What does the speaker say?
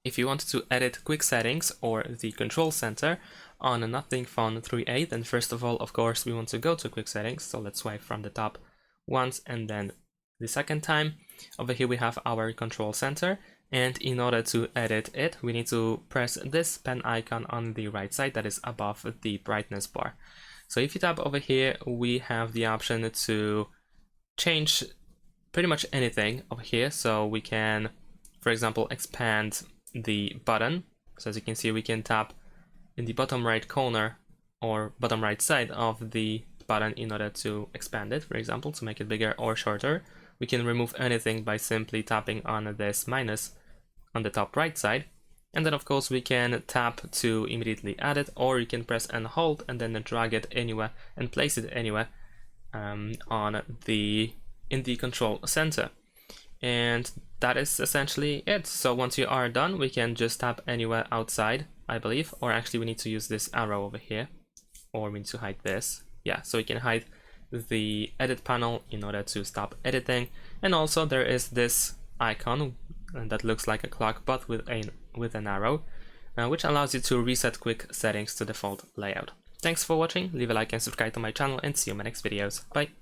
If you want to edit quick settings or the control center on a Nothing Phone 3a, then first of all, of course, we want to go to quick settings. So let's swipe from the top once and then the second time. Over here we have our control center, and in order to edit it, we need to press this pen icon on the right side that is above the brightness bar. So if you tap over here, we have the option to change pretty much anything over here. So we can, for example, expand the button. So as you can see, we can tap in the bottom right corner or bottom right side of the button in order to expand it, for example, to make it bigger or shorter. We can remove anything by simply tapping on this minus on the top right side. And then of course we can tap to immediately add it, or you can press and hold and then drag it anywhere and place it anywhere in the control center. And that is essentially it. So once you are done, we can just tap anywhere outside, I believe, or actually we need to use this arrow over here, or we need to hide this. Yeah, so we can hide the edit panel in order to stop editing. And also there is this icon that looks like a clock but with an arrow, which allows you to reset quick settings to default layout. Thanks for watching, leave a like and subscribe to my channel, and see you in my next videos. Bye!